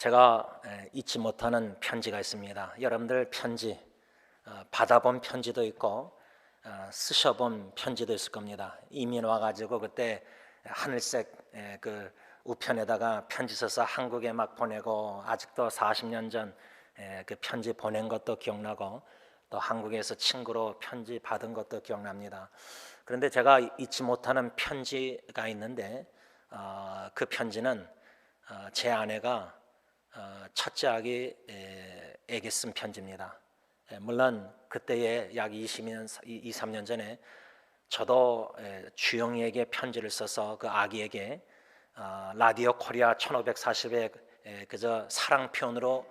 제가 잊지 못하는 편지가 있습니다. 여러분들 편지 받아본 편지도 있고 쓰셔본 편지도 있을 겁니다. 이민 와가지고 그때 하늘색 그 우편에다가 편지 써서 한국에 막 보내고 아직도 40년 전 그 편지 보낸 것도 기억나고 또 한국에서 친구로 편지 받은 것도 기억납니다. 그런데 제가 잊지 못하는 편지가 있는데 그 편지는 제 아내가 첫째 아기에게 쓴 편지입니다. 물론 그때에 약 20년, 2, 3년 전에 저도 주영이에게 편지를 써서 그 아기에게 라디오 코리아 1540에 그저 사랑 표현으로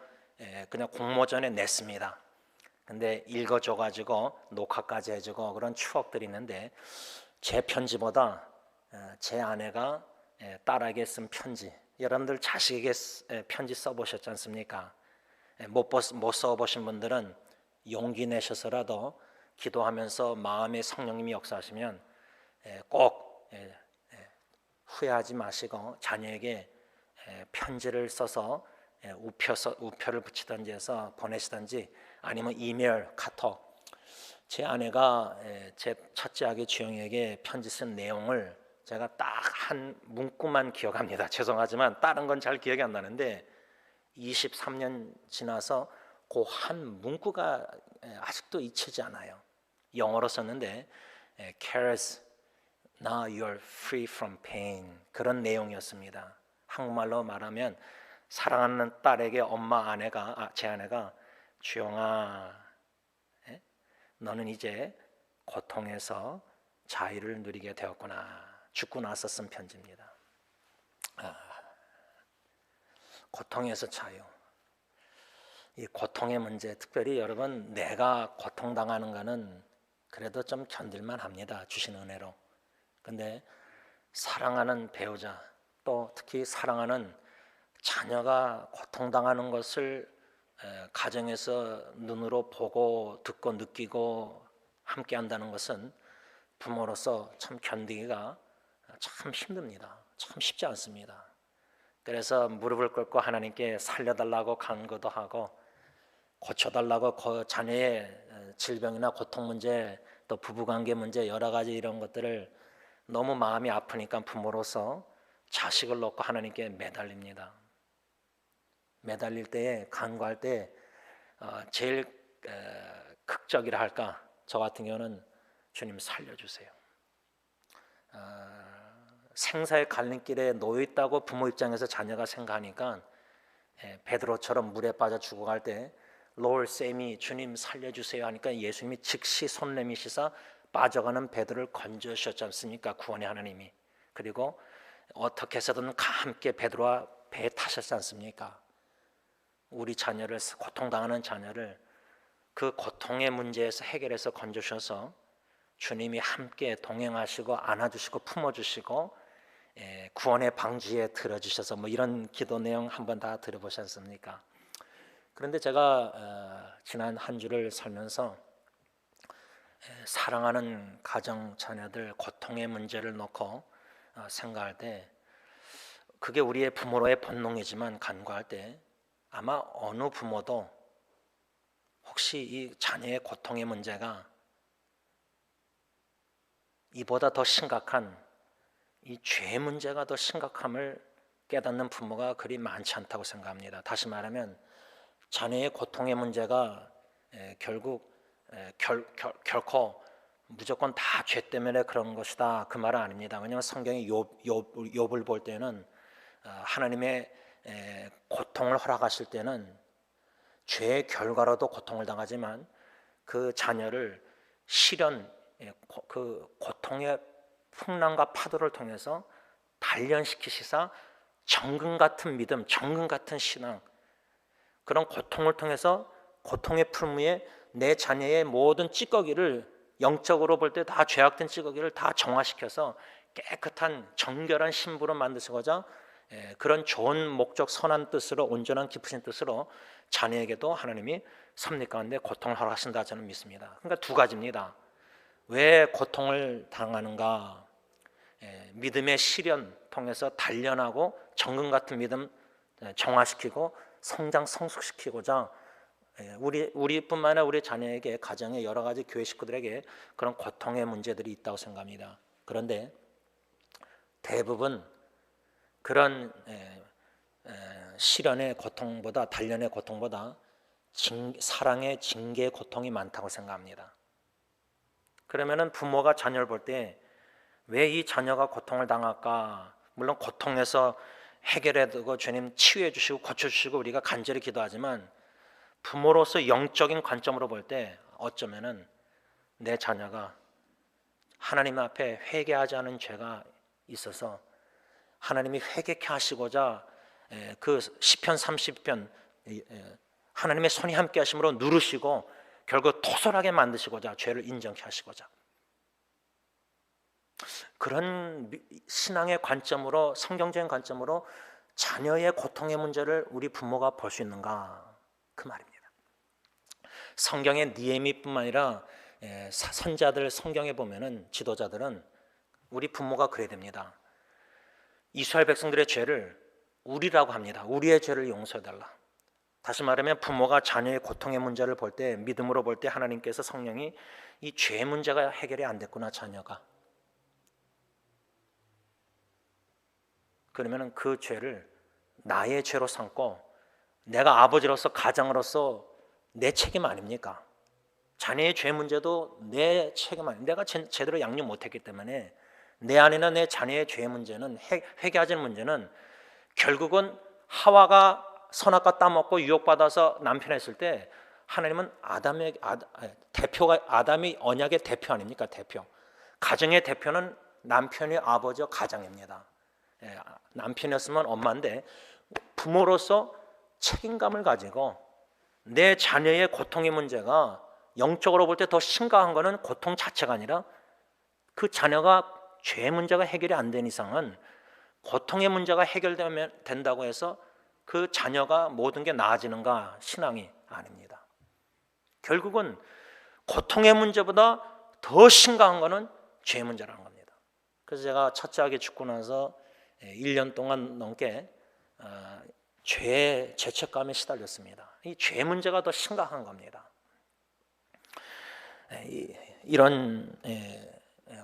그냥 공모전에 냈습니다. 근데 읽어줘가지고 녹화까지 해주고 그런 추억들이 있는데 제 편지보다 제 아내가 딸에게 쓴 편지, 여러분들 자식에게 편지 써보셨지 않습니까? 못 써보신 분들은 용기 내셔서라도 기도하면서 마음의 성령님이 역사하시면 꼭 후회하지 마시고 자녀에게 편지를 써서 우표를 붙이든지 해서 보내시든지 아니면 이메일, 카톡. 제 아내가 제 첫째 아기 주영이에게 편지 쓴 내용을 제가 딱 한 문구만 기억합니다. 죄송하지만 다른 건 잘 기억이 안 나는데 23년 지나서 그 한 문구가 아직도 잊히지 않아요. 영어로 썼는데 cares now you're free from pain, 그런 내용이었습니다. 한국말로 말하면 사랑하는 딸에게 제 아내가 주영아, 너는 이제 고통에서 자유를 누리게 되었구나. 죽고 나서 쓴 편지입니다. 고통에서 자유. 이 고통의 문제, 특별히 여러분 내가 고통당하는 거는 그래도 좀 견딜만 합니다. 주신 은혜로. 근데 사랑하는 배우자, 또 특히 사랑하는 자녀가 고통당하는 것을 가정에서 눈으로 보고 듣고 느끼고 함께 한다는 것은 부모로서 참 견디기가 참 힘듭니다. 참 쉽지 않습니다. 그래서 무릎을 꿇고 하나님께 살려달라고 간구도 하고 고쳐달라고 자녀의 질병이나 고통 문제, 또 부부관계 문제, 여러 가지 이런 것들을 너무 마음이 아프니까 부모로서 자식을 놓고 하나님께 매달립니다. 매달릴 때에, 간구할 때 제일 극적이라 할까, 저 같은 경우는 주님 살려주세요. 생사의 갈림길에 놓여 있다고 부모 입장에서 자녀가 생각하니까 베드로처럼 물에 빠져 죽어갈 때 Lord save me, 주님 살려주세요 하니까 예수님이 즉시 손 내미시사 빠져가는 베드로를 건져주셨지 않습니까? 구원의 하나님이. 그리고 어떻게 해서든 함께 베드로와 배에 타셨지 않습니까? 우리 자녀를, 고통당하는 자녀를 그 고통의 문제에서 해결해서 건져주셔서 주님이 함께 동행하시고 안아주시고 품어주시고 구원의 방주에 들어주셔서 뭐 이런 기도 내용 한번 다 들어보셨지 않습니까? 그런데 제가 지난 한 주를 살면서 사랑하는 가정 자녀들 고통의 문제를 놓고 생각할 때, 그게 우리의 부모로의 본능이지만 간구할 때 아마 어느 부모도 혹시 이 자녀의 고통의 문제가 이보다 더 심각한 이 죄 문제가 더 심각함을 깨닫는 부모가 그리 많지 않다고 생각합니다. 다시 말하면 자녀의 고통의 문제가 결국 결코 무조건 다 죄 때문에 그런 것이다, 그 말은 아닙니다. 왜냐하면 성경의 욥을 볼 때는 하나님의 고통을 허락하실 때는 죄의 결과로도 고통을 당하지만 그 자녀를 시련, 그 고통의 풍랑과 파도를 통해서 단련시키시사 정금 같은 믿음, 정금 같은 신앙, 그런 고통을 통해서 고통의 풀무에 내 자녀의 모든 찌꺼기를, 영적으로 볼 때 다 죄악된 찌꺼기를 다 정화시켜서 깨끗한 정결한 신부로 만드시고자 그런 좋은 목적, 선한 뜻으로, 온전한 깊으신 뜻으로 자녀에게도 하나님이 섭리 가운데 고통을 허락하신다 저는 믿습니다. 그러니까 두 가지입니다. 왜 고통을 당하는가? 믿음의 시련 통해서 단련하고 정금 같은 믿음 정화시키고 성장 성숙시키고자 우리뿐만 아니라 우리 자녀에게, 가정의 여러 가지 교회 식구들에게 그런 고통의 문제들이 있다고 생각합니다. 그런데 대부분 그런 시련의 고통보다, 단련의 고통보다 사랑의 징계의 고통이 많다고 생각합니다. 그러면은 부모가 자녀를 볼 때 왜 이 자녀가 고통을 당할까? 물론 고통에서 해결해두고 주님 치유해 주시고 고쳐주시고 우리가 간절히 기도하지만, 부모로서 영적인 관점으로 볼 때 어쩌면은 내 자녀가 하나님 앞에 회개하지 않은 죄가 있어서 하나님이 회개케 하시고자 그 시편 30편 하나님의 손이 함께 하심으로 누르시고 결국 토설하게 만드시고자, 죄를 인정케 하시고자, 그런 신앙의 관점으로, 성경적인 관점으로 자녀의 고통의 문제를 우리 부모가 볼 수 있는가, 그 말입니다. 성경의 니에미뿐만 아니라 선자들, 성경에 보면은 지도자들은 우리 부모가 그래야 됩니다. 이스라엘 백성들의 죄를 우리라고 합니다. 우리의 죄를 용서해달라. 다시 말하면 부모가 자녀의 고통의 문제를 볼 때, 믿음으로 볼 때 하나님께서, 성령이 이 죄 문제가 해결이 안 됐구나, 자녀가. 그러면 그 죄를 나의 죄로 삼고, 내가 아버지로서, 가장으로서 내 책임 아닙니까? 자녀의 죄 문제도 내 책임 아닙니까? 내가 제대로 양육 못했기 때문에 내 안에는 내 자녀의 죄 문제는, 회개하자는 문제는 결국은 하와가 선악과 따먹고 유혹받아서 남편 했을 때 하나님은 대표가, 아담이 언약의 대표 아닙니까? 대표. 가정의 대표는 남편이 아버지와 가장입니다. 남편이었으면 엄마인데 부모로서 책임감을 가지고 내 자녀의 고통의 문제가 영적으로 볼 때 더 심각한 것은 고통 자체가 아니라 그 자녀가 죄 문제가 해결이 안 된 이상은 고통의 문제가 해결되면 된다고 해서 그 자녀가 모든 게 나아지는가? 신앙이 아닙니다. 결국은 고통의 문제보다 더 심각한 것은 죄 문제라는 겁니다. 그래서 제가 첫째 아기 죽고 나서 1년 동안 넘게 죄책감에 시달렸습니다. 이 죄 문제가 더 심각한 겁니다. 이런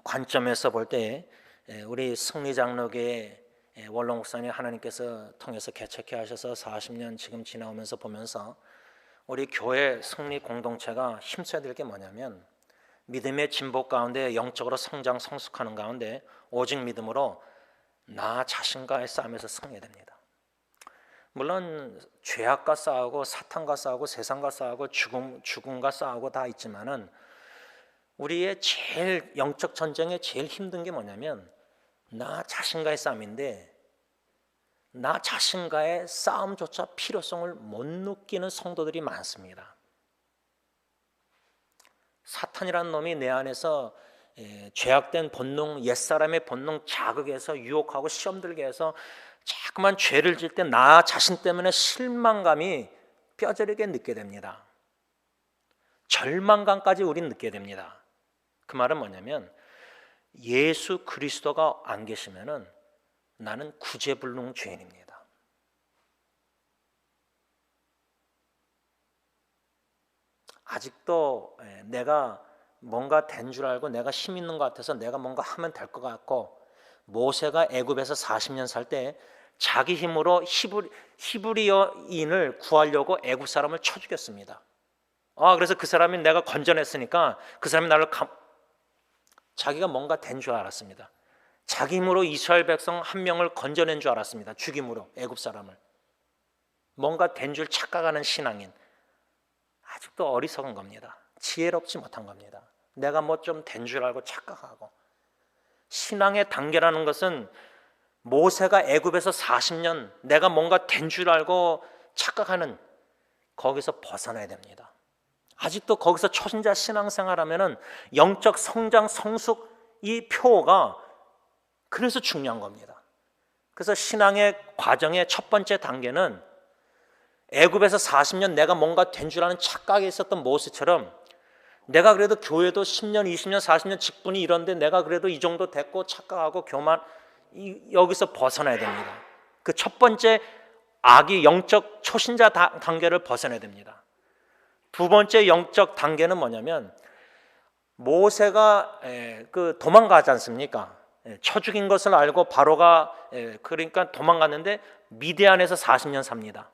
관점에서 볼 때 우리 승리장로교회 원로 목사님 하나님께서 통해서 개척해 하셔서 40년 지금 지나오면서 보면서 우리 교회 승리 공동체가 힘써야 될 게 뭐냐면, 믿음의 진보 가운데 영적으로 성장 성숙하는 가운데 오직 믿음으로 나 자신과의 싸움에서 승리해야 됩니다. 물론 죄악과 싸우고 사탄과 싸우고 세상과 싸우고 죽음과 싸우고 다 있지만은 우리의 제일 영적 전쟁에 제일 힘든 게 뭐냐면 나 자신과의 싸움인데, 나 자신과의 싸움조차 필요성을 못 느끼는 성도들이 많습니다. 사탄이라는 놈이 내 안에서 죄악된 본능, 옛사람의 본능 자극해서 유혹하고 시험 들게 해서 자꾸만 죄를 질 때 나 자신 때문에 실망감이 뼈저리게 느끼게 됩니다. 절망감까지 우린 느끼게 됩니다. 그 말은 뭐냐면 예수 그리스도가 안 계시면은 나는 구제불능 죄인입니다. 아직도 내가 뭔가 된 줄 알고 내가 힘 있는 것 같아서 내가 뭔가 하면 될 것 같고, 모세가 애굽에서 40년 살 때 자기 힘으로 히브리어인을 구하려고 애굽 사람을 쳐 죽였습니다. 그래서 그 사람이 내가 건져냈으니까 그 사람이 나를 자기가 뭔가 된 줄 알았습니다. 자기 힘으로 이스라엘 백성 한 명을 건져낸 줄 알았습니다. 죽임으로 애굽 사람을. 뭔가 된 줄 착각하는 신앙인, 아직도 어리석은 겁니다. 지혜롭지 못한 겁니다. 내가 뭐 좀 된 줄 알고 착각하고. 신앙의 단계라는 것은 모세가 애굽에서 40년 내가 뭔가 된 줄 알고 착각하는, 거기서 벗어나야 됩니다. 아직도 거기서 초신자 신앙생활하면은 영적 성장 성숙 이 표가 그래서 중요한 겁니다. 그래서 신앙의 과정의 첫 번째 단계는 애굽에서 40년 내가 뭔가 된 줄 아는 착각에 있었던 모세처럼, 내가 그래도 교회도 10년, 20년, 40년 직분이 이런데 내가 그래도 이 정도 됐고 착각하고 교만, 여기서 벗어나야 됩니다. 그 첫 번째 악이 영적 초신자 단계를 벗어나야 됩니다. 두 번째 영적 단계는 뭐냐면 모세가 도망가지 않습니까? 쳐 죽인 것을 알고 바로가 그러니까 도망갔는데 미디안에서 40년 삽니다.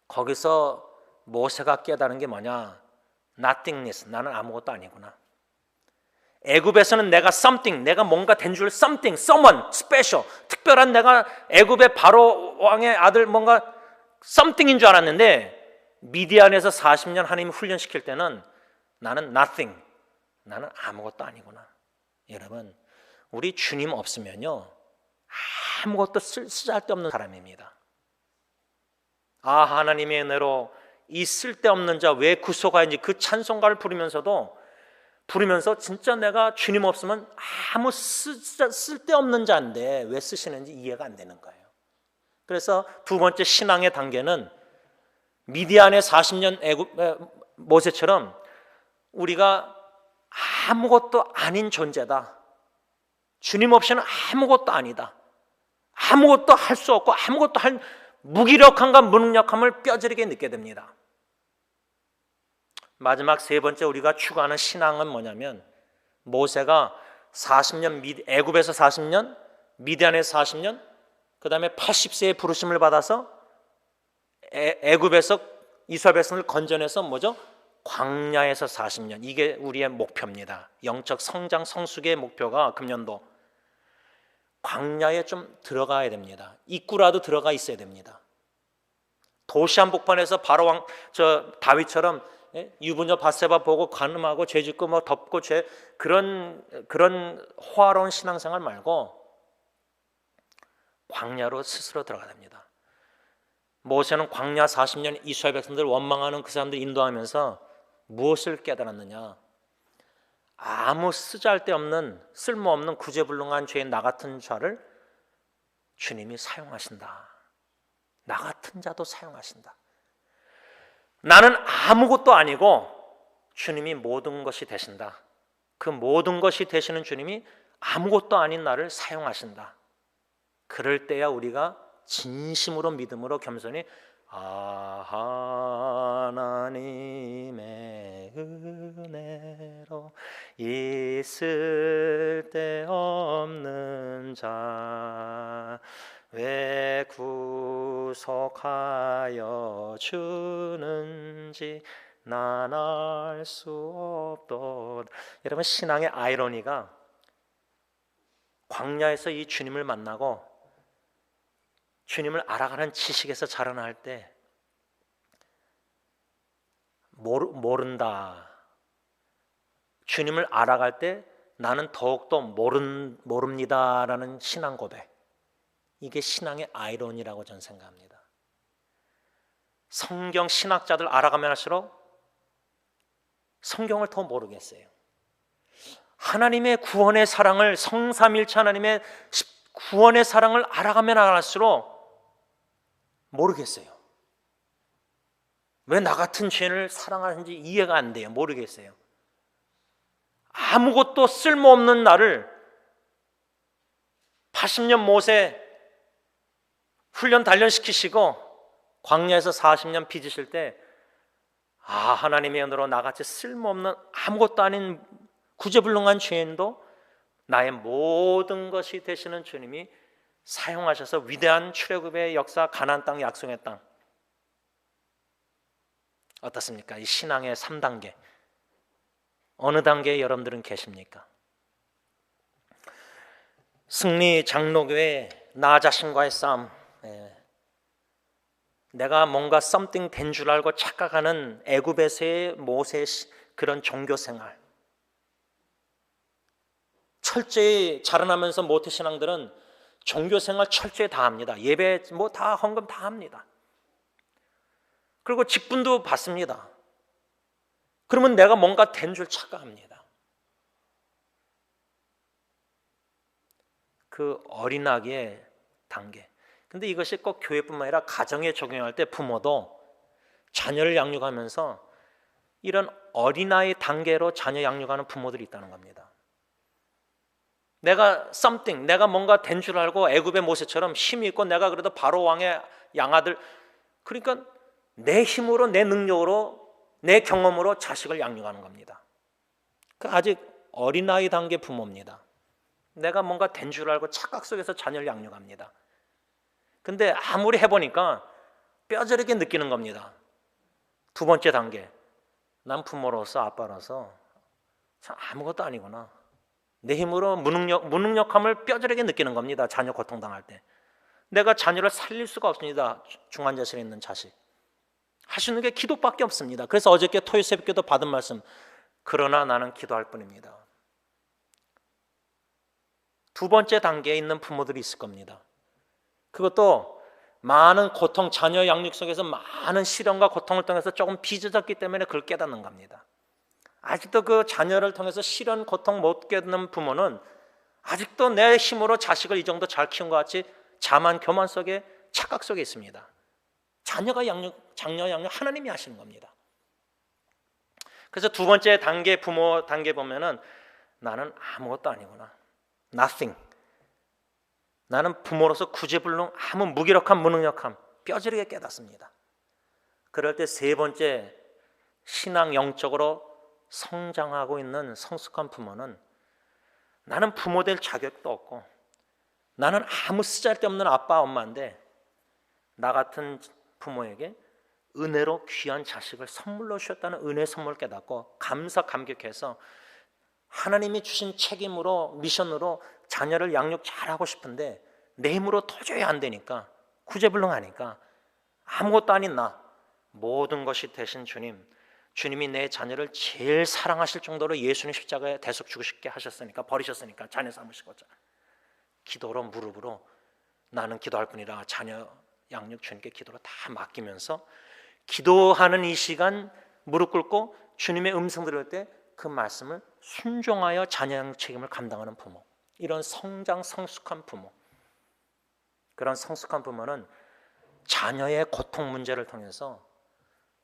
거기서 모세가 깨달은 게 뭐냐? Nothingness, 나는 아무것도 아니구나. 애굽에서는 내가 something, 내가 뭔가 된 줄 something, someone, special, 특별한 내가 애굽의 바로 왕의 아들 뭔가 something인 줄 알았는데 미디안에서 40년 하나님이 훈련시킬 때는 나는 nothing, 나는 아무것도 아니구나. 여러분, 우리 주님 없으면요 아무것도 쓰잘데없는 사람입니다. 아, 하나님의 은혜로 이 쓸데없는 자 왜 구속하인지 그 찬송가를 부르면서 진짜 내가 주님 없으면 아무 쓸데없는 자인데 왜 쓰시는지 이해가 안 되는 거예요. 그래서 두 번째 신앙의 단계는 미디안의 40년 모세처럼 우리가 아무것도 아닌 존재다. 주님 없이는 아무것도 아니다. 아무것도 할 수 없고 아무것도 할 무기력함과 무능력함을 뼈저리게 느끼게 됩니다. 마지막 세 번째 우리가 추구하는 신앙은 뭐냐면 모세가 40년 애굽에서 40년, 미디안에서 40년, 그 다음에 80세의 부르심을 받아서 애굽에서 이스라엘 백성을 건져내서 뭐죠? 광야에서 40년. 이게 우리의 목표입니다. 영적 성장 성숙의 목표가 금년도 광야에 좀 들어가야 됩니다. 입구라도 들어가 있어야 됩니다. 도시 한복판에서 바로 다윗처럼 유부녀 밧세바 보고 간음하고 죄 짓고 뭐 덮고 그런 호화로운 신앙생활 말고 광야로 스스로 들어가야 됩니다. 모세는 광야 40년 이스라엘 백성들 원망하는 그 사람들 인도하면서 무엇을 깨달았느냐? 아무 쓰잘데없는 쓸모없는 구제불능한 죄인 나 같은 자를 주님이 사용하신다. 나 같은 자도 사용하신다. 나는 아무것도 아니고 주님이 모든 것이 되신다. 그 모든 것이 되시는 주님이 아무것도 아닌 나를 사용하신다. 그럴 때야 우리가 진심으로 믿음으로 겸손히 하나님의 은혜로 있을 데 없는 자 왜 구속하여 주는지 난 알 수 없도다. 여러분, 신앙의 아이러니가 광야에서 이 주님을 만나고 주님을 알아가는 지식에서 자라날 때 모른다. 주님을 알아갈 때 나는 더욱더 모릅니다라는 신앙 고백. 이게 신앙의 아이러니라고 저는 생각합니다. 성경 신학자들 알아가면 할수록 성경을 더 모르겠어요. 하나님의 구원의 사랑을, 성삼일체 하나님의 구원의 사랑을 알아가면 알았을수록 모르겠어요. 왜 나 같은 죄인을 사랑하는지 이해가 안 돼요. 모르겠어요. 아무것도 쓸모없는 나를 80년 모세 훈련 단련시키시고 광야에서 40년 빚으실 때 하나님의 은혜로 나같이 쓸모없는 아무것도 아닌 구제불능한 죄인도 나의 모든 것이 되시는 주님이 사용하셔서 위대한 출애굽의 역사, 가나안 땅, 약속의 땅. 어떻습니까? 이 신앙의 3단계 어느 단계에 여러분들은 계십니까? 승리 장로교회 나 자신과의 싸움. 내가 뭔가 something 된 줄 알고 착각하는 애굽에서의 모세의 그런 종교생활. 철저히 자라나면서 모태신앙들은 종교생활 철저히 다 합니다. 예배 뭐 다 헌금 다 합니다. 그리고 직분도 받습니다. 그러면 내가 뭔가 된 줄 착각합니다. 그 어린아기의 단계. 근데 이것이 꼭 교회뿐만 아니라 가정에 적용할 때 부모도 자녀를 양육하면서 이런 어린아이 단계로 자녀 양육하는 부모들이 있다는 겁니다. 내가 something, 내가 뭔가 된 줄 알고 애굽의 모세처럼 힘이 있고 내가 그래도 바로 왕의 양아들, 그러니까 내 힘으로, 내 능력으로, 내 경험으로 자식을 양육하는 겁니다. 그 아직 어린아이 단계 부모입니다. 내가 뭔가 된 줄 알고 착각 속에서 자녀를 양육합니다. 근데 아무리 해보니까 뼈저리게 느끼는 겁니다. 두 번째 단계, 난 부모로서, 아빠로서 참 아무것도 아니구나. 내 힘으로 무능력함을 뼈저리게 느끼는 겁니다. 자녀 고통당할 때. 내가 자녀를 살릴 수가 없습니다. 중환자실에 있는 자식. 할 수 있는 게 기도밖에 없습니다. 그래서 어저께 토요일 새벽기도 받은 말씀, 그러나 나는 기도할 뿐입니다. 두 번째 단계에 있는 부모들이 있을 겁니다. 그것도 많은 고통, 자녀 양육 속에서 많은 시련과 고통을 통해서 조금 빚어졌기 때문에 그걸 깨닫는 겁니다. 아직도 그 자녀를 통해서 시련, 고통 못 깨닫는 부모는 아직도 내 힘으로 자식을 이 정도 잘 키운 것 같이 자만, 교만 속에, 착각 속에 있습니다. 자녀 양육 하나님이 하시는 겁니다. 그래서 두 번째 단계, 부모 단계 보면은 나는 아무것도 아니구나. Nothing. 나는 부모로서 구제불능, 아무 무기력함, 무능력함 뼈저리게 깨닫습니다. 그럴 때 세 번째, 신앙 영적으로 성장하고 있는 성숙한 부모는 나는 부모 될 자격도 없고 나는 아무 쓰잘데없는 아빠, 엄마인데 나 같은 부모에게 은혜로 귀한 자식을 선물로 주셨다는 은혜 선물을 깨닫고 감격해서 하나님이 주신 책임으로, 미션으로 자녀를 양육 잘하고 싶은데 내 힘으로 도저히 안 되니까, 구제불능하니까 아무것도 아닌 나, 모든 것이 되신 주님이 내 자녀를 제일 사랑하실 정도로 예수님 십자가에 대속 죽으시게 하셨으니까, 버리셨으니까 자녀 삼으시고자 기도로, 무릎으로 나는 기도할 뿐이라 자녀 양육 주님께 기도로 다 맡기면서 기도하는 이 시간 무릎 꿇고 주님의 음성 들을 때 그 말씀을 순종하여 자녀 양육 책임을 감당하는 부모, 이런 성숙한 부모, 그런 성숙한 부모는 자녀의 고통 문제를 통해서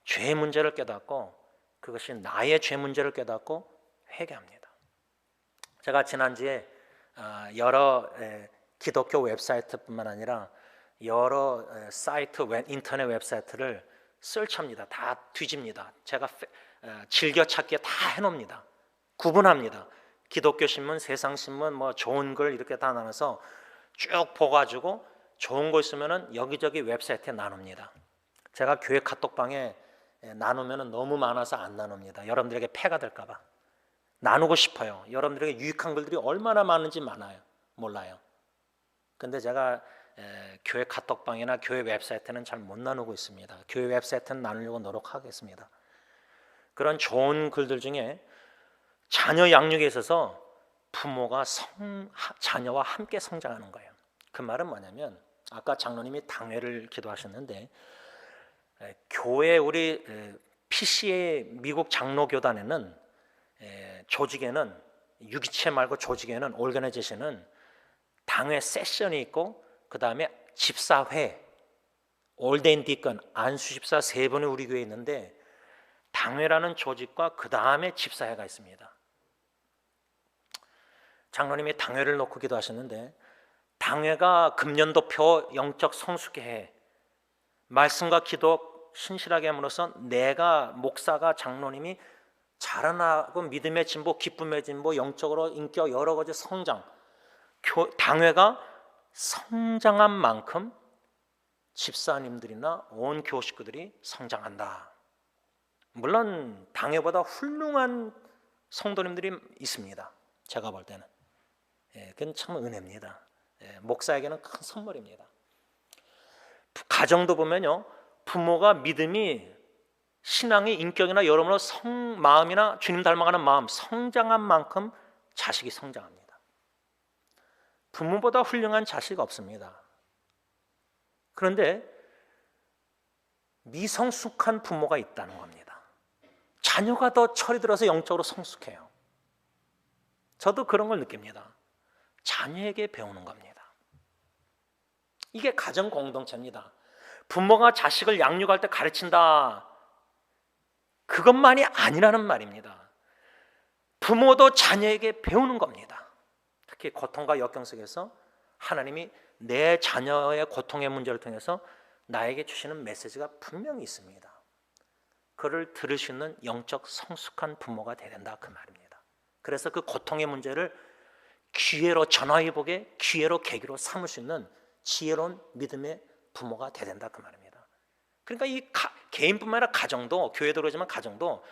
죄 문제를 깨닫고 그것이 나의 죄 문제를 깨닫고 회개합니다. 제가 지난주에 여러 기독교 웹사이트뿐만 아니라 여러 사이트, 인터넷 웹사이트를 설치합니다. 다 뒤집니다. 제가 즐겨찾기에 다 해놓습니다. 구분합니다. 기독교 신문, 세상 신문, 뭐 좋은 글 이렇게 다 나눠서 쭉 보가지고 좋은 거 있으면은 여기저기 웹사이트에 나눕니다. 제가 교회 카톡방에 나누면은 너무 많아서 안 나눕니다. 여러분들에게 폐가 될까봐 나누고 싶어요. 여러분들에게 유익한 글들이 얼마나 많은지 몰라요. 근데 제가 교회 카톡방이나 교회 웹사이트는 잘 못 나누고 있습니다. 교회 웹사이트는 나누려고 노력하겠습니다. 그런 좋은 글들 중에 자녀 양육에 있어서 부모가 자녀와 함께 성장하는 거예요. 그 말은 뭐냐면, 아까 장로님이 당회를 기도하셨는데 교회, 우리 PCA 미국 장로교단에는 조직에는, 유기체 말고 조직에는, 오르가나이제이션은 당회 세션이 있고 그 다음에 집사회, 올데인 디건, 안수집사 세 분이 우리 교회에 있는데 당회라는 조직과 그 다음에 집사회가 있습니다. 장로님이 당회를 놓고 기도하셨는데, 당회가 금년도표 영적 성숙회, 말씀과 기도 신실하게 함으로써 내가 목사가, 장로님이 자라나고 믿음의 진보, 기쁨의 진보, 영적으로 인격 여러 가지 성장, 당회가 성장한 만큼 집사님들이나 온 교우 식구들이 성장한다. 물론 당회보다 훌륭한 성도님들이 있습니다. 제가 볼 때는 그건 참 은혜입니다. 목사에게는 큰 선물입니다. 가정도 보면요, 부모가 믿음이, 신앙이, 인격이나 여러모로 마음이나 주님 닮아가는 마음 성장한 만큼 자식이 성장합니다. 부모보다 훌륭한 자식 없습니다. 그런데 미성숙한 부모가 있다는 겁니다. 자녀가 더 철이 들어서 영적으로 성숙해요. 저도 그런 걸 느낍니다. 자녀에게 배우는 겁니다. 이게 가정 공동체입니다. 부모가 자식을 양육할 때 가르친다, 그것만이 아니라는 말입니다. 부모도 자녀에게 배우는 겁니다. 특히 고통과 역경 속에서 하나님이 내 자녀의 고통의 문제를 통해서 나에게 주시는 메시지가 분명히 있습니다. 그를 들을 수 있는 영적 성숙한 부모가 되야 된다, 그 말입니다. 그래서 그 고통의 문제를 기회로, 전화위복의 기회로, 계기로 삼을 수 있는 지혜로운 믿음의 부모가 되야 된다, 그 말입니다. 그러니까 이 개인뿐만 아니라 가정도, 교회도 그러지만 가정도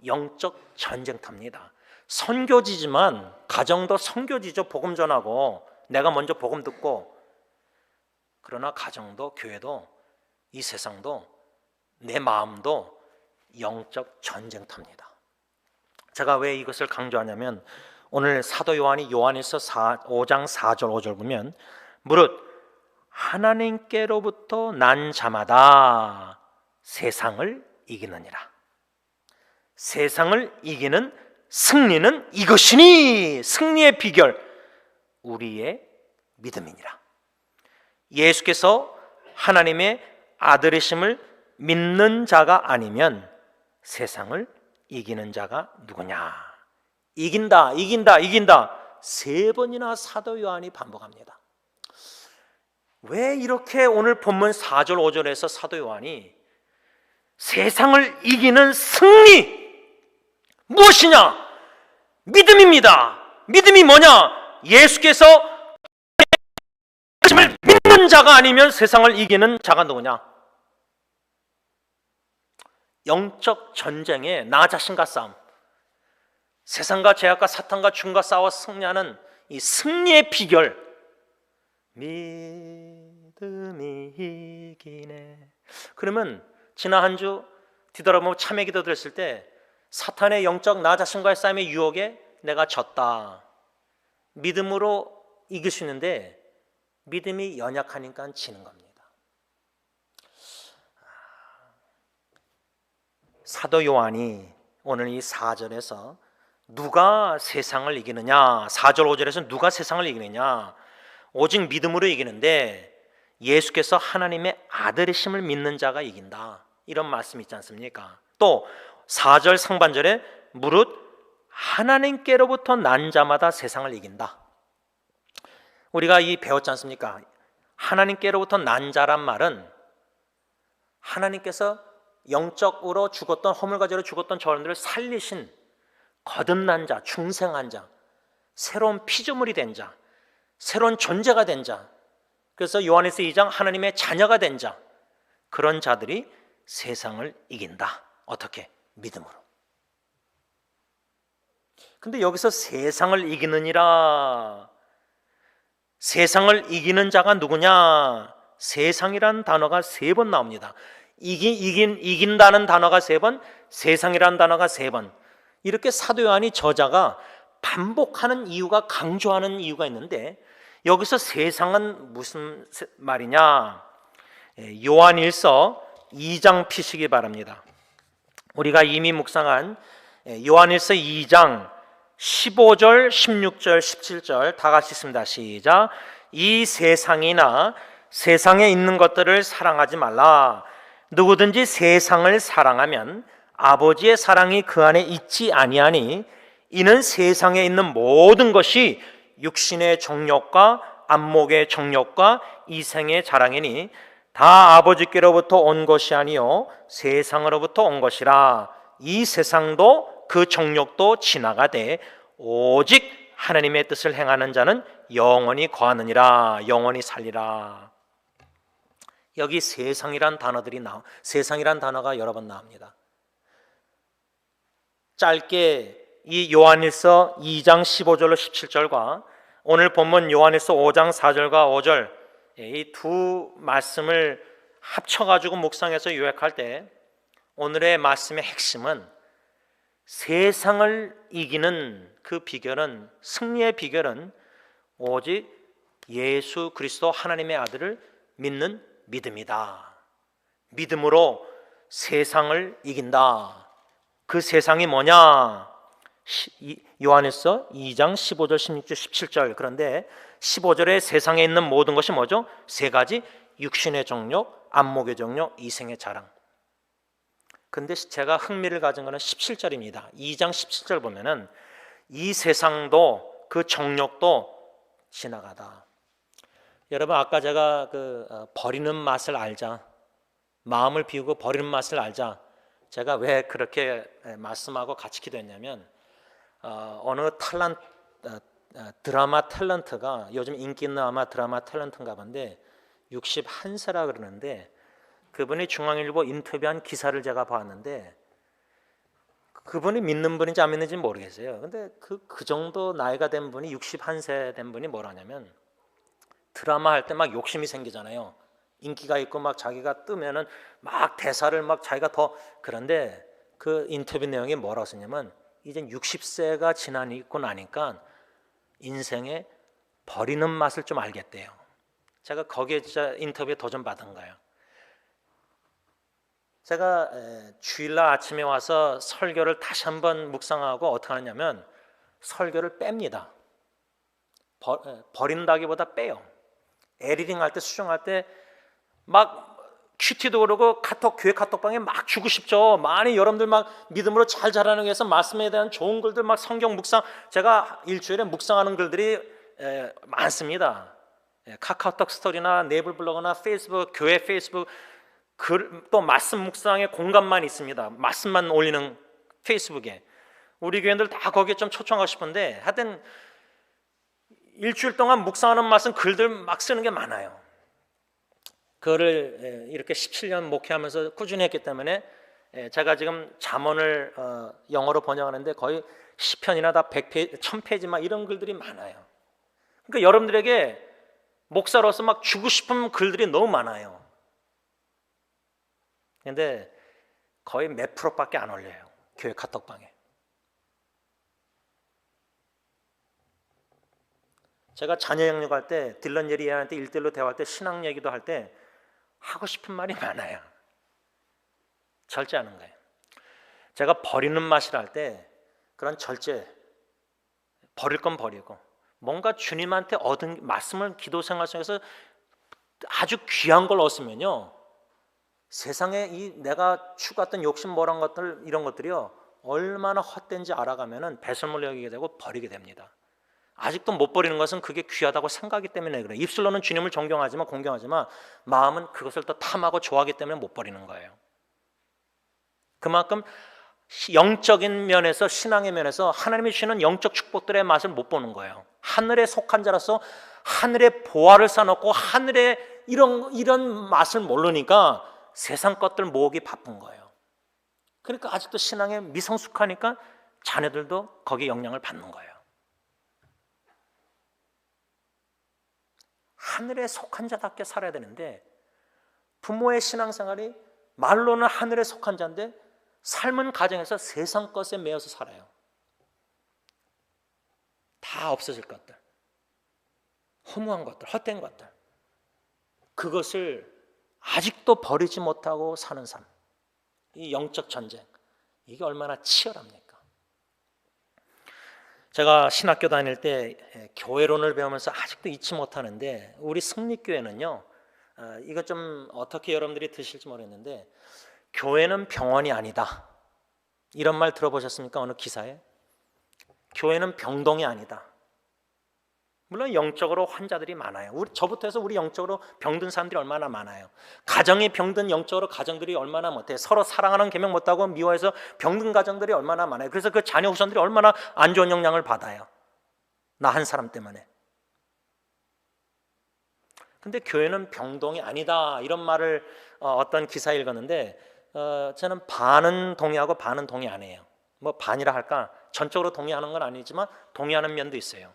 영적 전쟁터입니다. 선교지지만 가정도 선교지죠. 복음 전하고 내가 먼저 복음 듣고. 그러나 가정도 교회도 이 세상도 내 마음도 영적 전쟁터입니다. 제가 왜 이것을 강조하냐면 오늘 사도 요한이 요한일서 5장 4절 5절 보면 무릇 하나님께로부터 난 자마다 세상을 이기느니라. 세상을 이기는 승리는 이것이니, 승리의 비결 우리의 믿음이니라. 예수께서 하나님의 아들이심을 믿는 자가 아니면 세상을 이기는 자가 누구냐? 이긴다, 이긴다, 이긴다. 3번이나 사도 요한이 반복합니다. 왜 이렇게 오늘 본문 4절 5절에서 사도 요한이 세상을 이기는 승리, 무엇이냐? 믿음입니다. 믿음이 뭐냐? 예수께서 하나님을 믿는 자가 아니면 세상을 이기는 자가 누구냐? 영적 전쟁에 나 자신과 싸움, 세상과 죄악과 사탄과 죽음과 싸워 승리하는 이 승리의 비결, 믿음이 이기네. 그러면 지난 한 주 뒤돌아보면 참회 기도 드렸을 때 사탄의 영적 나 자신과의 싸움의 유혹에 내가 졌다, 믿음으로 이길 수 있는데 믿음이 연약하니까 지는 겁니다. 사도 요한이 오늘 이 4절에서 누가 세상을 이기느냐, 4절 5절에서 누가 세상을 이기느냐, 오직 믿음으로 이기는데 예수께서 하나님의 아들이심을 믿는 자가 이긴다, 이런 말씀이 있지 않습니까? 또 4절 상반절에 무릇 하나님께로부터 난 자마다 세상을 이긴다. 우리가 이 배웠지 않습니까? 하나님께로부터 난 자란 말은 하나님께서 영적으로 죽었던, 허물과제로 죽었던 저들을 살리신 거듭난 자, 중생한 자, 새로운 피조물이 된 자, 새로운 존재가 된 자, 그래서 요한일서 2장 하나님의 자녀가 된 자, 그런 자들이 세상을 이긴다. 어떻게? 믿음으로. 근데 여기서 세상을 이기느니라, 세상을 이기는 자가 누구냐? 세상이라는 단어가 3번 나옵니다. 이긴다는 단어가 3번, 세상이라는 단어가 3번. 이렇게 사도 요한이 저자가 반복하는 이유가, 강조하는 이유가 있는데 여기서 세상은 무슨 말이냐? 요한일서 2장 피시기 바랍니다. 우리가 이미 묵상한 요한일서 2장 15절, 16절, 17절 다 같이 읽습니다. 시작. 이 세상이나 세상에 있는 것들을 사랑하지 말라. 누구든지 세상을 사랑하면 아버지의 사랑이 그 안에 있지 아니하니 이는 세상에 있는 모든 것이 육신의 정욕과 안목의 정욕과 이생의 자랑이니 다 아버지께로부터 온 것이 아니요 세상으로부터 온 것이라. 이 세상도 그 정욕도 지나가되 오직 하나님의 뜻을 행하는 자는 영원히 거하느니라. 영원히 살리라. 여기 세상이란 세상이란 단어가 여러 번 나옵니다. 짧게 이 요한일서 2장 15절로 17절과 오늘 본문 요한일서 5장 4절과 5절 이 두 말씀을 합쳐가지고 묵상해서 요약할 때 오늘의 말씀의 핵심은 세상을 이기는 그 비결은, 승리의 비결은 오직 예수 그리스도 하나님의 아들을 믿는 믿음이다. 믿음으로 세상을 이긴다. 그 세상이 뭐냐? 요한일서 2장 15절, 16절, 17절. 그런데 15절에 세상에 있는 모든 것이 뭐죠? 3가지. 육신의 정욕, 안목의 정욕, 이생의 자랑. 근데 제가 흥미를 가진 것은 17절입니다. 2장 17절 보면은 이 세상도 그 정욕도 지나가다. 여러분 아까 제가 버리는 맛을 알자, 마음을 비우고 버리는 맛을 알자, 제가 왜 그렇게 말씀하고 같이 기도했냐면 어느 드라마 탤런트가 요즘 인기 있는 아마 드라마 탤런트인가 본데 61세라 그러는데 그분이 중앙일보 인터뷰한 기사를 제가 봤는데 그분이 믿는 분인지 안 믿는지 모르겠어요. 근데 그 정도 나이가 된 분이 61세 된 분이 뭐라냐면 드라마 할 때 막 욕심이 생기잖아요. 인기가 있고 막 자기가 뜨면은 막 대사를 막 자기가 더 그런데 그 인터뷰 내용이 뭐라고 썼냐면 이젠 60세가 지나고 나니까 인생에 버리는 맛을 좀 알겠대요. 제가 거기에 진짜 인터뷰에 도전 받은 거예요. 제가 주일날 아침에 와서 설교를 다시 한번 묵상하고 어떻게 하냐면 설교를 뺍니다. 버린다기보다 빼요. 에디팅 할 때 수정할 때 막 큐티도 그러고 교회 카톡방에 막 주고 싶죠. 많이 여러분들 막 믿음으로 잘 자라는 위해서 말씀에 대한 좋은 글들 막 성경 묵상, 제가 일주일에 묵상하는 글들이 많습니다. 카카오톡 스토리나 네이버 블로그나 페이스북, 교회 페이스북 또 말씀 묵상에 공간만 있습니다. 말씀만 올리는 페이스북에 우리 교회들 다 거기에 좀 초청하고 싶은데 하여튼 일주일 동안 묵상하는 말씀 글들 막 쓰는 게 많아요. 그거를 이렇게 17년 목회하면서 꾸준히 했기 때문에 제가 지금 잠언을 영어로 번역하는데 거의 10편이나 다 100페이지, 1000페이지 막 이런 글들이 많아요. 그러니까 여러분들에게 목사로서 막 주고 싶은 글들이 너무 많아요. 근데 거의 몇 프로밖에 안 올려요. 교회 카톡방에. 제가 자녀 양육할 때 딜런 예리한테 1대1로 대화할 때 신앙 얘기도 할 때 하고 싶은 말이 많아요. 절제하는 거예요. 제가 버리는 맛이라 할 때 그런 절제, 버릴 건 버리고 뭔가 주님한테 얻은 말씀을 기도 생활 속에서 아주 귀한 걸 얻으면요, 세상에 이 내가 추구했던 욕심 뭐란 것들 이런 것들이요 얼마나 헛된지 알아가면은 배설물 여기게 되고 버리게 됩니다. 아직도 못 버리는 것은 그게 귀하다고 생각하기 때문에 그래요. 입술로는 주님을 존경하지만 공경하지만 마음은 그것을 더 탐하고 좋아하기 때문에 못 버리는 거예요. 그만큼 영적인 면에서, 신앙의 면에서 하나님이 주시는 영적 축복들의 맛을 못 보는 거예요. 하늘에 속한 자라서 하늘에 보화를 쌓아놓고 하늘에 이런 맛을 모르니까 세상 것들 모으기 바쁜 거예요. 그러니까 아직도 신앙에 미성숙하니까 자녀들도 거기에 영향을 받는 거예요. 하늘에 속한 자답게 살아야 되는데 부모의 신앙생활이 말로는 하늘에 속한 자인데 삶은 가정에서 세상 것에 매여서 살아요. 다 없어질 것들, 허무한 것들, 헛된 것들, 그것을 아직도 버리지 못하고 사는 삶, 이 영적 전쟁, 이게 얼마나 치열합니까? 제가 신학교 다닐 때 교회론을 배우면서 아직도 잊지 못하는데 우리 승리교회는요, 이거 좀 어떻게 여러분들이 드실지 모르겠는데 교회는 병원이 아니다, 이런 말 들어보셨습니까? 어느 기사에? 교회는 병동이 아니다. 물론 영적으로 환자들이 많아요. 저부터 해서 우리 영적으로 병든 사람들이 얼마나 많아요. 가정이 병든 영적으로 가정들이 얼마나 못해요. 서로 사랑하는 계명 못하고 미워해서 병든 가정들이 얼마나 많아요. 그래서 그 자녀 후손들이 얼마나 안 좋은 영향을 받아요. 나 한 사람 때문에. 근데 교회는 병동이 아니다, 이런 말을 어떤 기사에 읽었는데 저는 반은 동의하고 반은 동의 안 해요. 뭐 반이라 할까? 전적으로 동의하는 건 아니지만 동의하는 면도 있어요.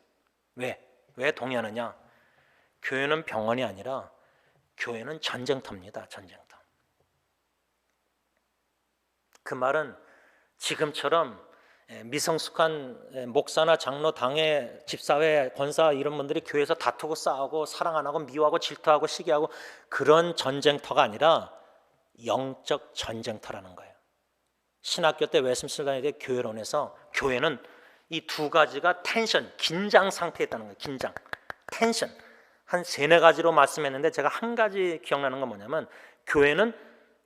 왜 동의하느냐? 교회는 병원이 아니라 교회는 전쟁터입니다. 전쟁터. 그 말은 지금처럼 미성숙한 목사나 장로, 당회, 집사회, 권사 이런 분들이 교회에서 다투고 싸우고 사랑 안 하고 미워하고 질투하고 시기하고 그런 전쟁터가 아니라 영적 전쟁터라는 거예요. 신학교 때 웨스민스터 다닐 때 교회론에서 교회는 이 두 가지가 텐션, 긴장 상태에 있다는 거예요. 긴장, 텐션. 한 3-4가지로 말씀했는데 제가 한 가지 기억나는 건 뭐냐면 교회는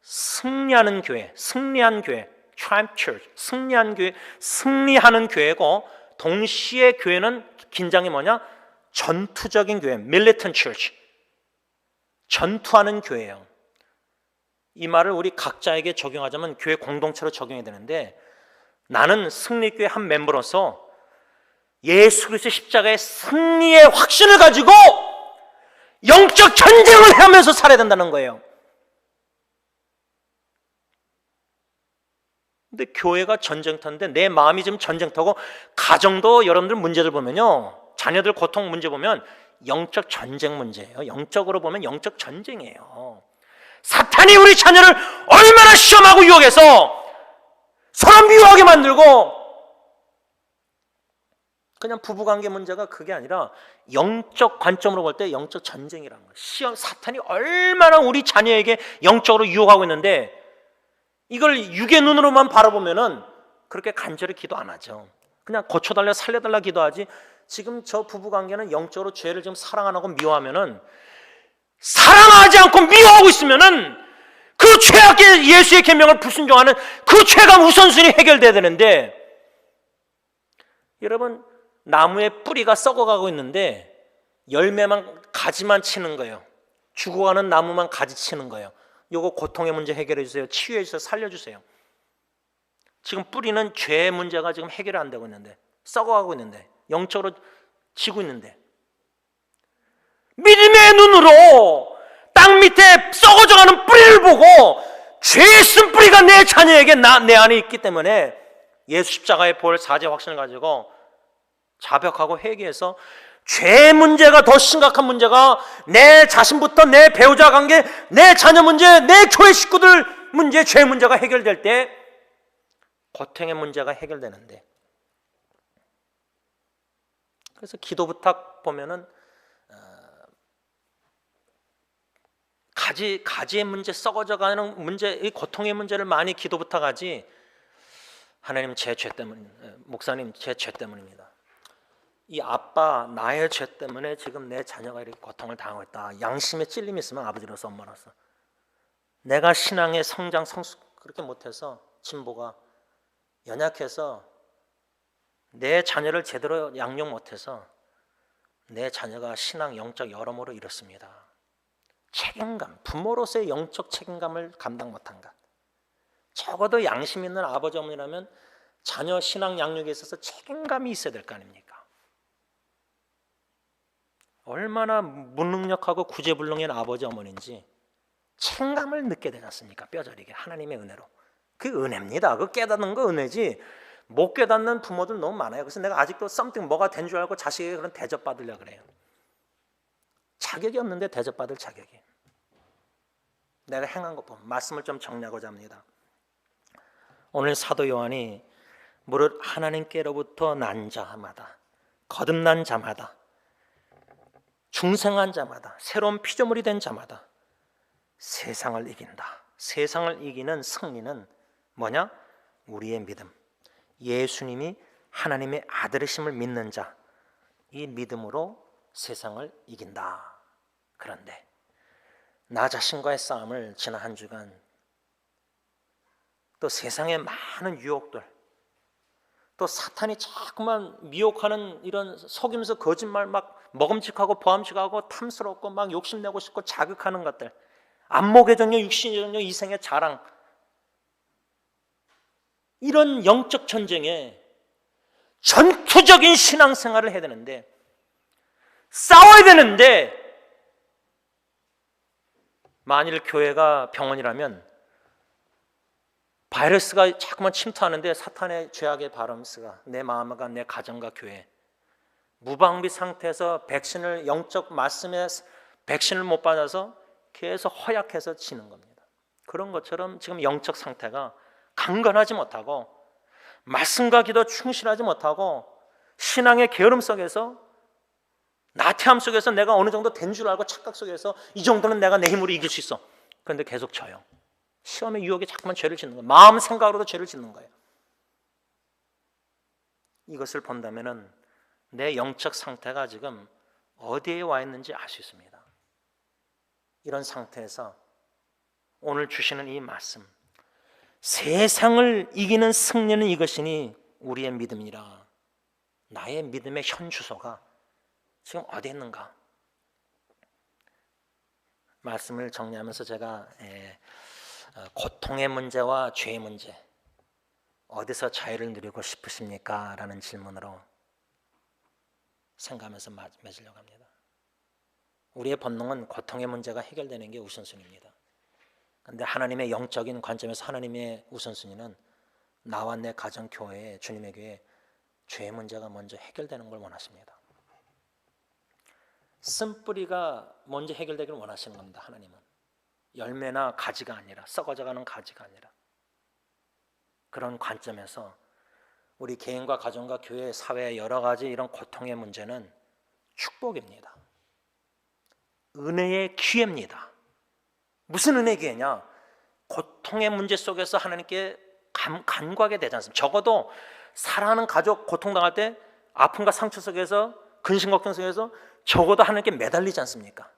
승리하는 교회, 승리한 교회, triumph church, 승리한 교회, 승리하는 교회고 동시에 교회는 긴장이 뭐냐? 전투적인 교회, militant church, 전투하는 교회예요. 이 말을 우리 각자에게 적용하자면 교회 공동체로 적용해야 되는데, 나는 승리교회 한 멤버로서 예수 그리스도의 십자가의 승리의 확신을 가지고 영적 전쟁을 하면서 살아야 된다는 거예요. 근데 교회가 전쟁터인데 내 마음이 지금 전쟁터고, 가정도 여러분들 문제들 보면요, 자녀들 고통 문제 보면 영적 전쟁 문제예요. 영적으로 보면 영적 전쟁이에요. 사탄이 우리 자녀를 얼마나 시험하고 유혹해서 서로 미워하게 만들고, 그냥 부부관계 문제가 그게 아니라 영적 관점으로 볼 때 영적 전쟁이라는 거예요. 시험, 사탄이 얼마나 우리 자녀에게 영적으로 유혹하고 있는데, 이걸 육의 눈으로만 바라보면은 그렇게 간절히 기도 안 하죠. 그냥 고쳐달라 살려달라 기도하지, 지금 저 부부관계는 영적으로 죄를 지금 사랑 안 하고 미워하면은, 사랑하지 않고 미워하고 있으면은 그 죄악의 예수의 계명을 불순종하는 그 죄가 우선순위 해결돼야 되는데, 여러분, 나무의 뿌리가 썩어가고 있는데 열매만, 가지만 치는 거예요. 죽어가는 나무만 가지 치는 거예요. 요거 고통의 문제 해결해 주세요. 치유해 주세요. 살려주세요. 지금 뿌리는 죄의 문제가 지금 해결이 안 되고 있는데, 썩어가고 있는데, 영적으로 지고 있는데, 믿음의 눈으로 땅 밑에 썩어져가는 뿌리를 보고 죄의 쓴 뿌리가 내 자녀에게 내 안에 있기 때문에 예수 십자가의 보혈 사죄 확신을 가지고 자백하고 회개해서, 죄 문제가 더 심각한 문제가 내 자신부터 내 배우자 관계, 내 자녀 문제, 내 교회 식구들 문제, 죄 문제가 해결될 때 고통의 문제가 해결되는데, 그래서 기도 부탁 보면은 가지의 문제, 썩어져가는 문제, 이 고통의 문제를 많이 기도 부탁하지, 하나님 제 죄 때문, 목사님 제 죄 때문입니다. 이 아빠 나의 죄 때문에 지금 내 자녀가 이렇게 고통을 당하고 있다. 양심에 찔림이 있으면 아버지로서 엄마로서, 내가 신앙의 성장 성숙 그렇게 못해서, 진보가 연약해서 내 자녀를 제대로 양육 못해서 내 자녀가 신앙 영적 여러모로 이렇습니다. 책임감, 부모로서의 영적 책임감을 감당 못한 것. 적어도 양심 있는 아버지 어머니라면 자녀 신앙 양육에 있어서 책임감이 있어야 될 거 아닙니까? 얼마나 무능력하고 구제불능한 아버지 어머니인지 책임감을 느끼게 되지 않습니까? 뼈저리게 하나님의 은혜로. 그 은혜입니다. 그 깨닫는 거 은혜지, 못 깨닫는 부모들 너무 많아요. 그래서 내가 아직도 something 뭐가 된 줄 알고 자식에게 그런 대접받으려고 그래요. 자격이 없는데 대접받을 자격이. 내가 행한 것 보면 말씀을 좀 정리하고자 합니다. 오늘 사도 요한이 무릇 하나님께로부터 난 자마다, 거듭난 자마다, 중생한 자마다, 새로운 피조물이 된 자마다 세상을 이긴다. 세상을 이기는 승리는 뭐냐? 우리의 믿음, 예수님이 하나님의 아들이심을 믿는 자, 이 믿음으로 세상을 이긴다. 그런데 나 자신과의 싸움을 지난 한 주간, 또 세상의 많은 유혹들, 또 사탄이 자꾸만 미혹하는 이런 속이면서 거짓말 막 먹음직하고 보암직하고 탐스럽고 막 욕심내고 싶고 자극하는 것들, 안목의 정력, 육신의 정력, 이생의 자랑, 이런 영적 전쟁에 전투적인 신앙생활을 해야 되는데, 싸워야 되는데, 만일 교회가 병원이라면 바이러스가 자꾸만 침투하는데, 사탄의 죄악의 바이러스가 내 마음과 내 가정과 교회, 무방비 상태에서 백신을, 영적 말씀에 백신을 못 받아서 계속 허약해서 지는 겁니다. 그런 것처럼 지금 영적 상태가 강건하지 못하고, 말씀과 기도 충실하지 못하고, 신앙의 게으름 속에서, 나태함 속에서 내가 어느 정도 된 줄 알고 착각 속에서 이 정도는 내가 내 힘으로 이길 수 있어. 그런데 계속 져요. 시험의 유혹에 자꾸만 죄를 짓는 거예요. 마음 생각으로도 죄를 짓는 거예요. 이것을 본다면은 내 영적 상태가 지금 어디에 와 있는지 알 수 있습니다. 이런 상태에서 오늘 주시는 이 말씀, 세상을 이기는 승리는 이것이니 우리의 믿음이라. 나의 믿음의 현 주소가 지금 어디 있는가? 말씀을 정리하면서 제가 고통의 문제와 죄의 문제, 어디서 자유를 누리고 싶으십니까? 라는 질문으로 생각하면서 맺으려고 합니다. 우리의 본능은 고통의 문제가 해결되는 게 우선순위입니다. 그런데 하나님의 영적인 관점에서 하나님의 우선순위는 나와 내 가정, 교회, 주님의 교회 죄의 문제가 먼저 해결되는 걸 원하십니다. 쓴뿌리가 먼저 해결되기를 원하시는 겁니다. 하나님은 열매나 가지가 아니라, 썩어져가는 가지가 아니라. 그런 관점에서 우리 개인과 가정과 교회, 사회 여러 가지 이런 고통의 문제는 축복입니다. 은혜의 기회입니다. 무슨 은혜의 기회냐? 고통의 문제 속에서 하나님께 간구하게 되지 않습니까? 적어도 사랑하는 가족 고통당할 때 아픔과 상처 속에서, 근심 걱정 속에서 적어도 하나님께 매달리지 않습니까?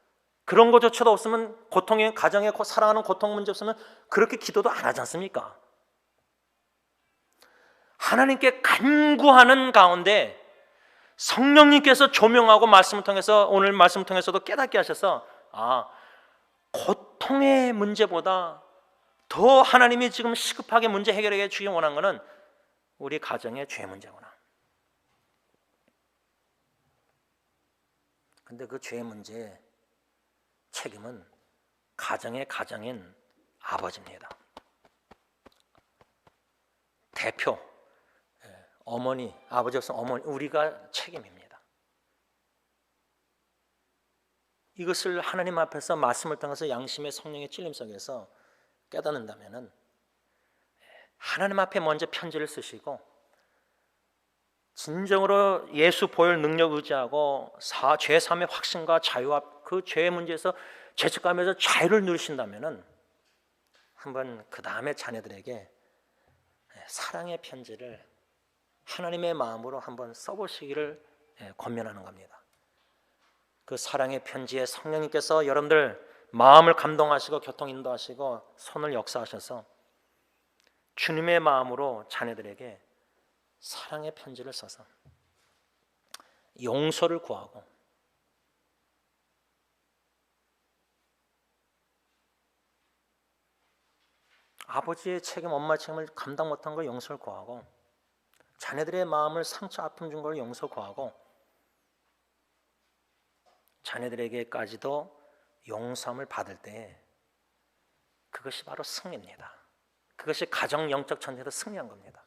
그런 것조차도 없으면, 고통의 가정에 사랑하는 고통 문제 없으면 그렇게 기도도 안 하지 않습니까? 하나님께 간구하는 가운데 성령님께서 조명하고 말씀을 통해서, 오늘 말씀을 통해서도 깨닫게 하셔서, 고통의 문제보다 더 하나님이 지금 시급하게 문제 해결해 주기 원한 것은 우리 가정의 죄 문제구나. 근데 그 죄 문제의 책임은 가정의 가장인 아버지입니다. 대표, 어머니, 아버지 없으면 어머니, 우리가 책임입니다. 이것을 하나님 앞에서 말씀을 통해서 양심의 성령의 찔림 속에서 깨닫는다면 하나님 앞에 먼저 편지를 쓰시고 진정으로 예수 보혈 능력 의지하고 죄 사함의 확신과 자유와 그 죄의 문제에서 죄책감에서 자유를 누리신다면 한번 그 다음에 자녀들에게 사랑의 편지를 하나님의 마음으로 한번 써보시기를 권면하는 겁니다. 그 사랑의 편지에 성령님께서 여러분들 마음을 감동하시고 교통 인도하시고 손을 역사하셔서 주님의 마음으로 자녀들에게 사랑의 편지를 써서 용서를 구하고, 아버지의 책임, 엄마의 책임을 감당 못한 걸 용서를 구하고, 자녀들의 마음을 상처 아픔 준 걸 용서 구하고, 자녀들에게까지도 용서함을 받을 때 그것이 바로 승리입니다. 그것이 가정 영적 전쟁에서 승리한 겁니다.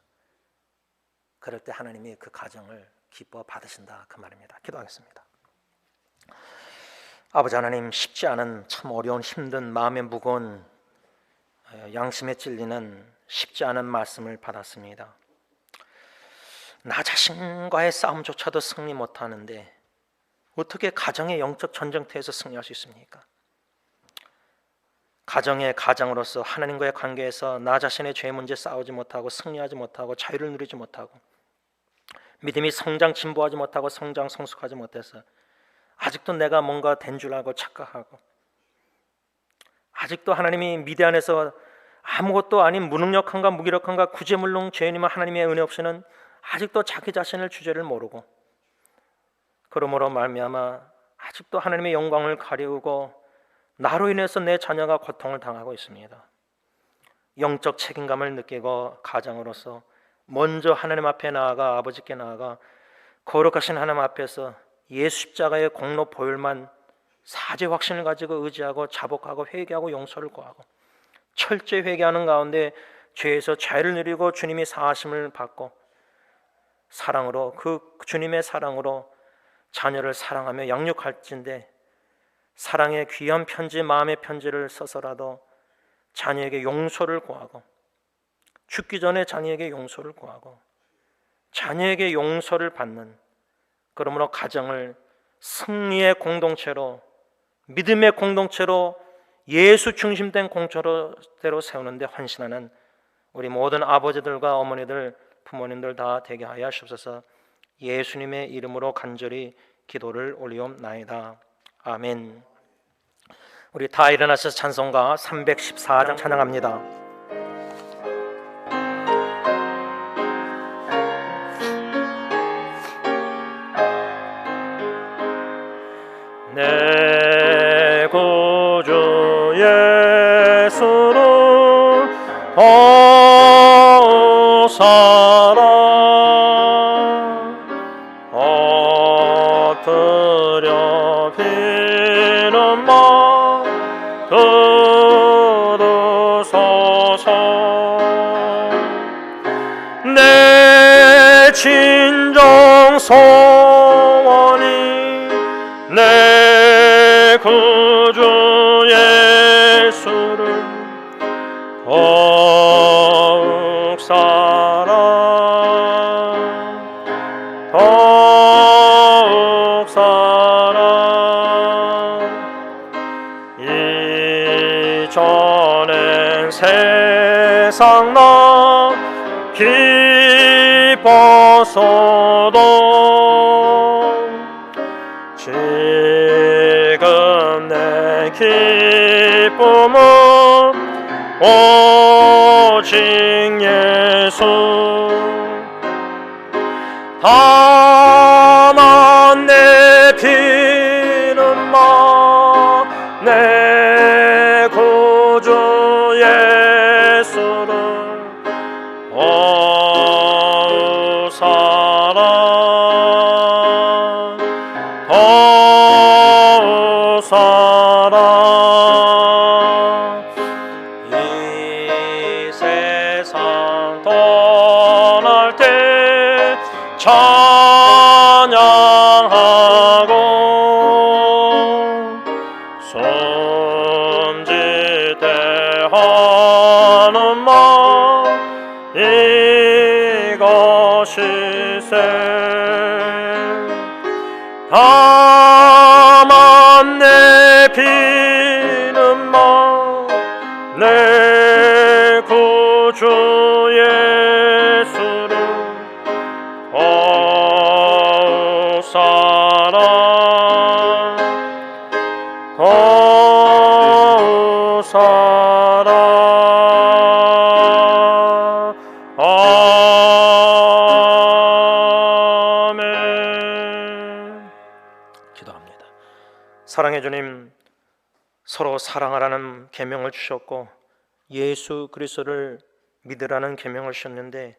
그럴 때 하나님이 그 가정을 기뻐 받으신다, 그 말입니다. 기도하겠습니다. 아버지 하나님, 쉽지 않은, 참 어려운, 힘든, 마음에 무거운, 양심에 찔리는 쉽지 않은 말씀을 받았습니다. 나 자신과의 싸움조차도 승리 못하는데 어떻게 가정의 영적 전쟁터에서 승리할 수 있습니까? 가정의 가장으로서 하나님과의 관계에서 나 자신의 죄 문제 싸우지 못하고, 승리하지 못하고, 자유를 누리지 못하고, 믿음이 성장 진보하지 못하고, 성장 성숙하지 못해서 아직도 내가 뭔가 된 줄 알고 착각하고, 아직도 하나님이 미대 안에서 아무것도 아닌 무능력한가 무기력한가 구제물론 죄인이면 하나님의 은혜 없이는 아직도 자기 자신을 주제를 모르고, 그러므로 말미암아 아직도 하나님의 영광을 가리우고 나로 인해서 내 자녀가 고통을 당하고 있습니다. 영적 책임감을 느끼고 가장으로서 먼저 하나님 앞에 나아가, 아버지께 나아가 거룩하신 하나님 앞에서 예수 십자가의 공로 보혈만 사죄 확신을 가지고 의지하고 자복하고 회개하고 용서를 구하고 철저히 회개하는 가운데 죄에서 자유를 누리고 주님이 사하심을 받고 사랑으로, 그 주님의 사랑으로 자녀를 사랑하며 양육할진대 사랑의 귀한 편지, 마음의 편지를 써서라도 자녀에게 용서를 구하고, 죽기 전에 자녀에게 용서를 구하고 자녀에게 용서를 받는, 그러므로 가정을 승리의 공동체로, 믿음의 공동체로, 예수 중심된 공동체로 세우는데 헌신하는 우리 모든 아버지들과 어머니들, 부모님들 다 되게 하여 주옵소서. 예수님의 이름으로 간절히 기도를 올리옵나이다. 아멘. 우리 다 일어나셔서 찬송가 314장 찬양합니다. 소원이 내 구주 예수를 더욱 이전엔 세상 나 기뻐서도 지금 내 기쁨은 오직 예수 다만 내 피는마 내 구주 예수를 이 세상 떠날 때 찬양하고 손짓대 하는 말 이것이세 다만 내 피는마 내 구주 예수를 더욱 사랑 아멘. 기도합니다. 사랑의 주님, 서로 사랑하라는 계명을 주셨고 예수 그리스도를 믿으라는 계명을 주셨는데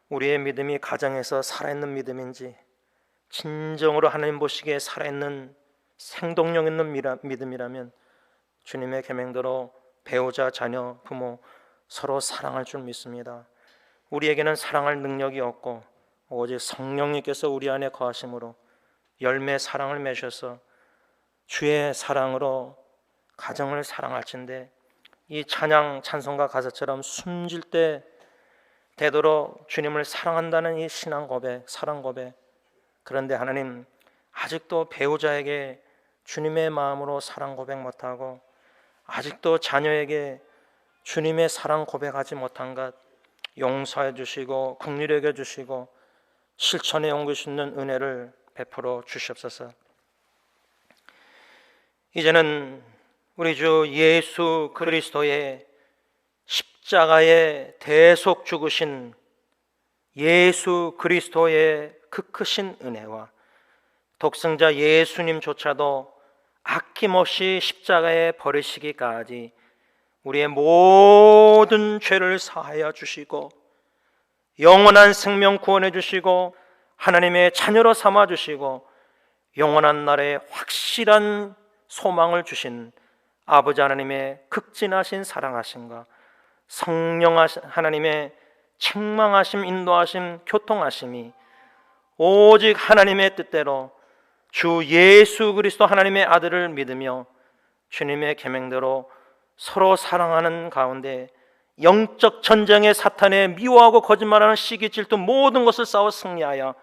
우리의 믿음이 가정에서 살아있는 믿음인지 진정으로 하나님 보시기에 살아있는 생동력 있는 믿음이라면 주님의 계명대로 배우자, 자녀, 부모 서로 사랑할 줄 믿습니다. 우리에게는 사랑할 능력이 없고 오직 성령님께서 우리 안에 거하심으로 열매 사랑을 맺으셔서 주의 사랑으로 가정을 사랑할진대 이 찬양 찬송가 가사처럼 숨질 때 되도록 주님을 사랑한다는 이 신앙 고백, 사랑 고백. 그런데 하나님 아직도 배우자에게 주님의 마음으로 사랑 고백 못하고 아직도 자녀에게 주님의 사랑 고백하지 못한 것 용서해 주시고 긍휼히 여겨 주시고 실천에 옮길 수 있는 은혜를 베풀어 주시옵소서. 이제는 우리 주 예수 그리스도의 십자가에 대속 죽으신 예수 그리스도의 그 크신 은혜와 독생자 예수님조차도 아낌없이 십자가에 버리시기까지 우리의 모든 죄를 사하여 주시고 영원한 생명 구원해 주시고 하나님의 자녀로 삼아 주시고 영원한 날에 확실한 소망을 주신 아버지 하나님의 극진하신 사랑하심과 성령 하나님의 책망하심, 인도하심, 교통하심이 오직 하나님의 뜻대로 주 예수 그리스도 하나님의 아들을 믿으며 주님의 계명대로 서로 사랑하는 가운데 영적 전쟁의 사탄의 미워하고 거짓말하는 시기 질투 모든 것을 싸워 승리하여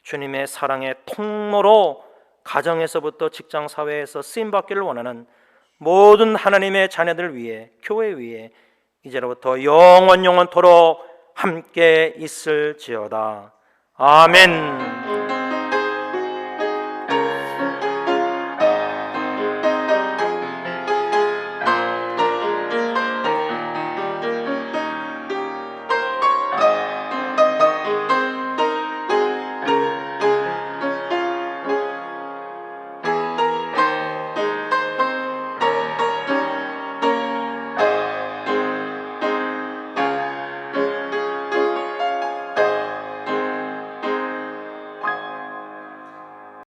주님의 사랑의 통로로 가정에서부터 직장 사회에서 쓰임받기를 원하는 모든 하나님의 자녀들 위해 교회 위에 이제로부터 영원토록 함께 있을지어다. 아멘.